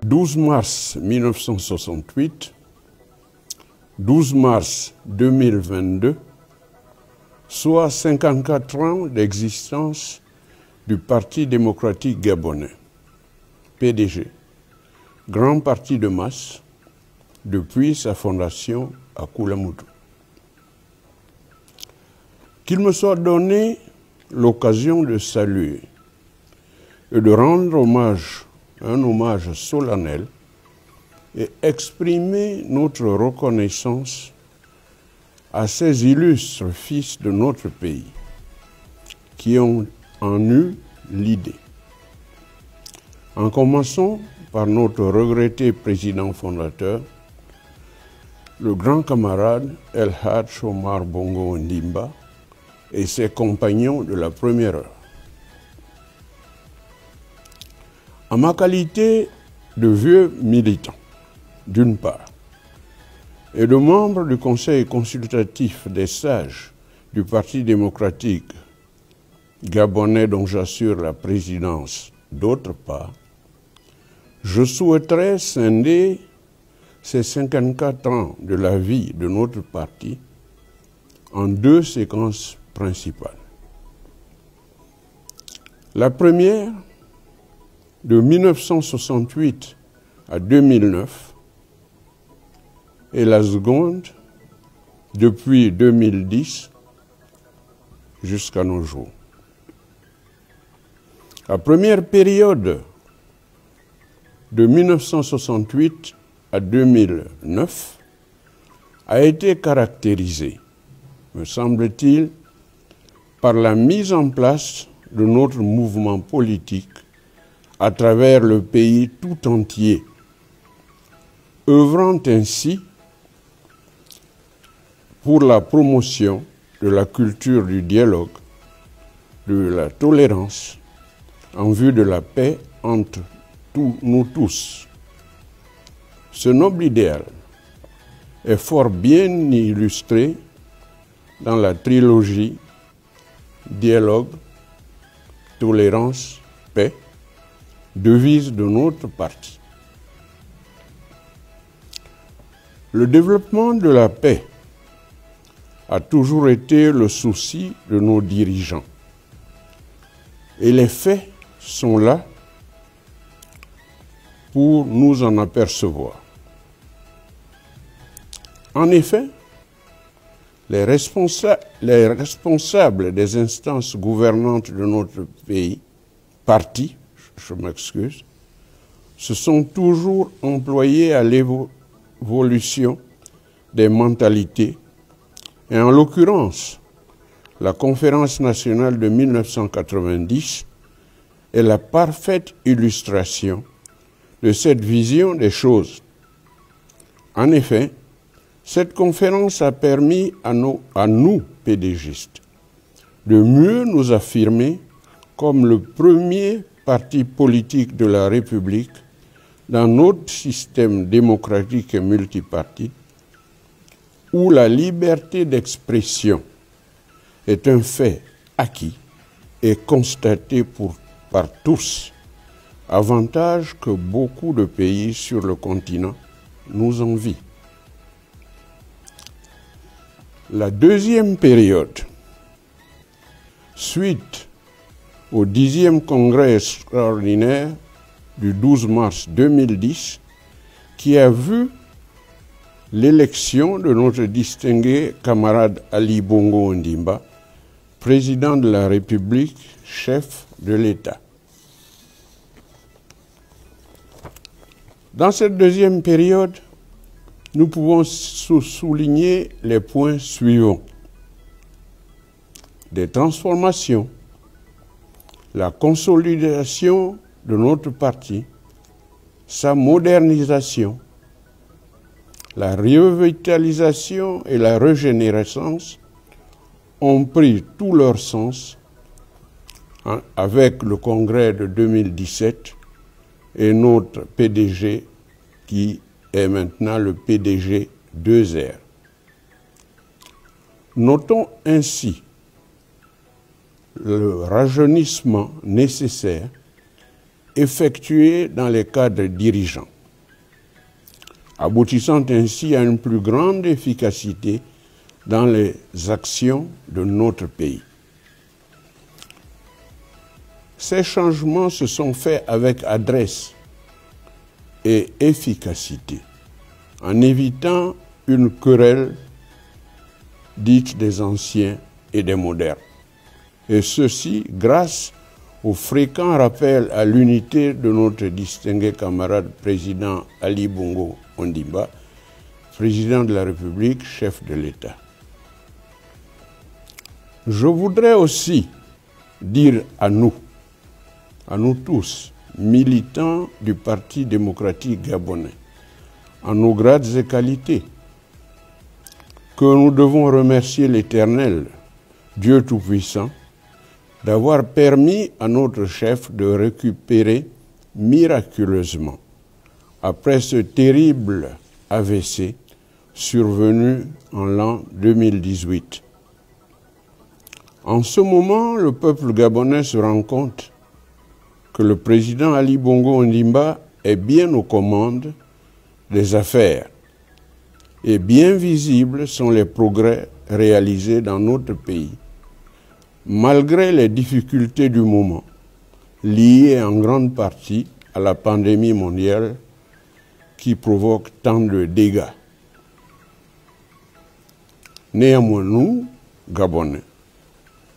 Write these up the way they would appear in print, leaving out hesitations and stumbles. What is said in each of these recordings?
12 mars 1968, 12 mars 2022, soit 54 ans d'existence du Parti démocratique gabonais, PDG, grand parti de masse, depuis sa fondation à Koulamoutou. Qu'il me soit donné l'occasion de saluer et de rendre un hommage solennel et exprimer notre reconnaissance à ces illustres fils de notre pays qui ont en eu l'idée. En commençant par notre regretté président fondateur, le grand camarade El Hadj Omar Bongo Ondimba et ses compagnons de la première heure. En ma qualité de vieux militant, d'une part, et de membre du Conseil consultatif des sages du Parti démocratique gabonais dont j'assure la présidence, d'autre part, je souhaiterais scinder ces 54 ans de la vie de notre parti en deux séquences principales. La première, de 1968 à 2009, et la seconde, depuis 2010 jusqu'à nos jours. La première période, de 1968 à 2009, a été caractérisée, me semble-t-il, par la mise en place de notre mouvement politique à travers le pays tout entier, œuvrant ainsi pour la promotion de la culture du dialogue, de la tolérance, en vue de la paix entre nous tous. Ce noble idéal est fort bien illustré dans la trilogie Dialogue, tolérance, paix, devise de notre parti. Le développement de la paix a toujours été le souci de nos dirigeants. Et les faits sont là pour nous en apercevoir. En effet, les responsables des instances gouvernantes de notre pays, parti, je m'excuse, se sont toujours employés à l'évolution des mentalités, et en l'occurrence, la Conférence nationale de 1990 est la parfaite illustration de cette vision des choses. En effet, cette conférence a permis à nous, PDGistes, de mieux nous affirmer comme le premier parti politique de la République dans notre système démocratique et multipartite, où la liberté d'expression est un fait acquis et constaté par tous, avantage que beaucoup de pays sur le continent nous envient. La deuxième période, suite au 10e congrès extraordinaire du 12 mars 2010, qui a vu l'élection de notre distingué camarade Ali Bongo Ondimba, président de la République, chef de l'État. Dans cette deuxième période, nous pouvons souligner les points suivants. Des transformations, la consolidation de notre parti, sa modernisation, la revitalisation et la régénérescence ont pris tout leur sens avec le congrès de 2017 et notre PDG qui est maintenant le PDG 2R. Notons ainsi le rajeunissement nécessaire effectué dans les cadres dirigeants. aboutissant ainsi à une plus grande efficacité dans les actions de notre pays. Ces changements se sont faits avec adresse et efficacité, en évitant une querelle dite des anciens et des modernes. Et ceci grâce au fréquent rappel à l'unité de notre distingué camarade président Ali Bongo Ondimba, président de la République, chef de l'État. Je voudrais aussi dire à nous tous, militants du Parti démocratique gabonais, en nos grades et qualités, que nous devons remercier l'Éternel, Dieu Tout-Puissant, d'avoir permis à notre chef de récupérer miraculeusement, après ce terrible AVC survenu en l'an 2018. En ce moment, le peuple gabonais se rend compte que le président Ali Bongo Ondimba est bien aux commandes des affaires et bien visibles sont les progrès réalisés dans notre pays, malgré les difficultés du moment, liées en grande partie à la pandémie mondiale qui provoque tant de dégâts. Néanmoins, nous, Gabonais,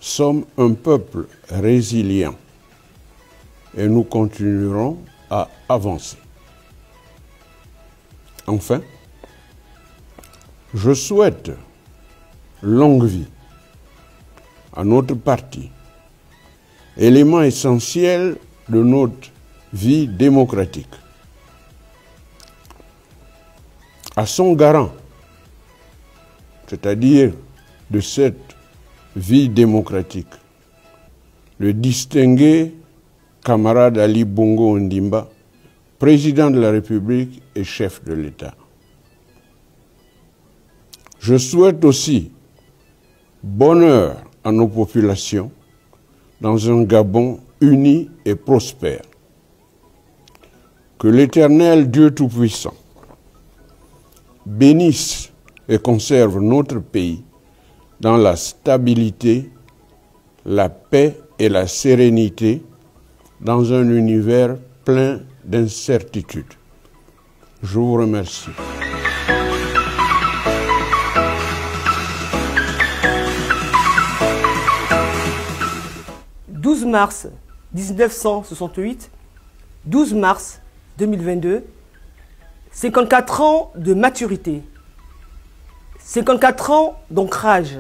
sommes un peuple résilient et nous continuerons à avancer. Enfin, je souhaite longue vie à notre parti, élément essentiel de notre vie démocratique, à son garant, c'est-à-dire de cette vie démocratique, le distingué camarade Ali Bongo Ondimba, président de la République et chef de l'État. Je souhaite aussi bonheur à nos populations dans un Gabon uni et prospère. Que l'Éternel Dieu Tout-Puissant bénisse et conserve notre pays dans la stabilité, la paix et la sérénité dans un univers plein d'incertitudes. Je vous remercie. « 12 mars 1968, 12 mars 2022, 54 ans de maturité, 54 ans d'ancrage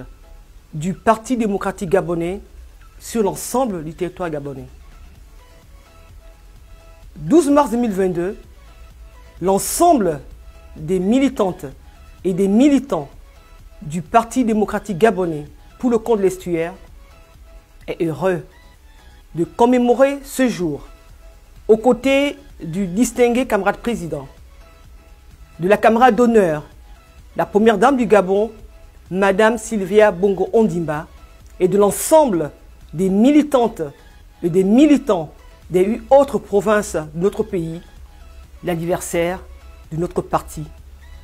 du Parti démocratique gabonais sur l'ensemble du territoire gabonais. 12 mars 2022, l'ensemble des militantes et des militants du Parti démocratique gabonais pour le compte de l'estuaire est heureux de commémorer ce jour aux côtés du distingué camarade président, de la camarade d'honneur, la première dame du Gabon, Madame Sylvia Bongo Ondimba, et de l'ensemble des militantes et des militants des 8 autres provinces de notre pays, l'anniversaire de notre parti,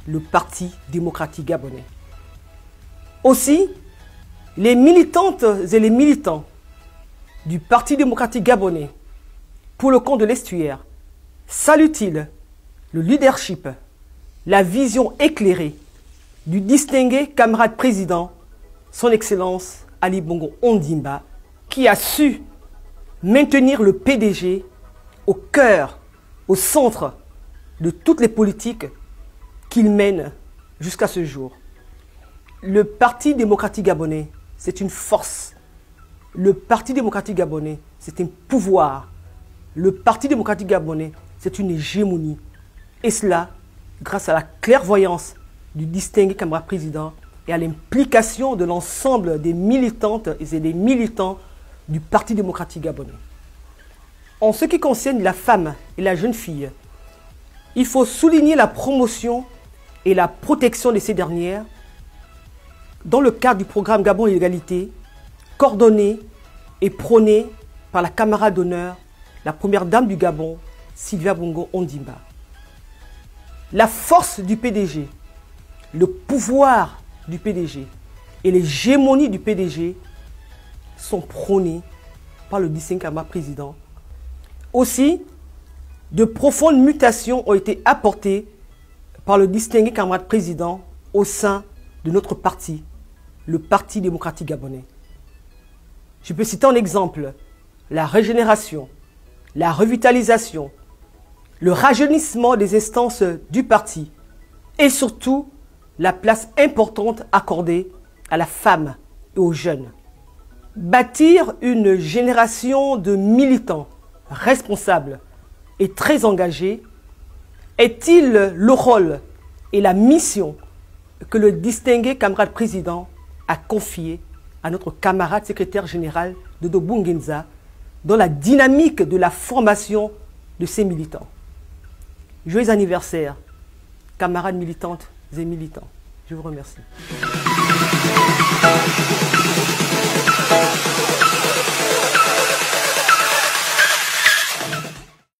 le Parti démocratique gabonais. Aussi, les militantes et les militants du Parti démocratique gabonais pour le compte de l'estuaire saluent-ils le leadership, la vision éclairée du distingué camarade président, son Excellence Ali Bongo Ondimba, qui a su maintenir le PDG au cœur, au centre de toutes les politiques qu'il mène jusqu'à ce jour. Le Parti démocratique gabonais, c'est une force. Le Parti démocratique gabonais, c'est un pouvoir. Le Parti démocratique gabonais, c'est une hégémonie. Et cela, grâce à la clairvoyance du distingué camarade président et à l'implication de l'ensemble des militantes et des militants du Parti démocratique gabonais. En ce qui concerne la femme et la jeune fille, il faut souligner la promotion et la protection de ces dernières dans le cadre du programme Gabon Égalité, coordonné et prôné par la camarade d'honneur, la première dame du Gabon, Sylvia Bongo Ondimba. la force du PDG, le pouvoir du PDG et l'hégémonie du PDG sont prônés par le distingué camarade président. Aussi, de profondes mutations ont été apportées par le distingué camarade président au sein de notre parti, le Parti démocratique gabonais. Je peux citer en exemple la régénération, la revitalisation, le rajeunissement des instances du parti et surtout la place importante accordée à la femme et aux jeunes. Bâtir une génération de militants responsables et très engagés est-il le rôle et la mission que le distingué camarade président a confié à notre camarade secrétaire général Dodo Bungenza dans la dynamique de la formation de ces militants. Joyeux anniversaire, camarades militantes et militants. Je vous remercie.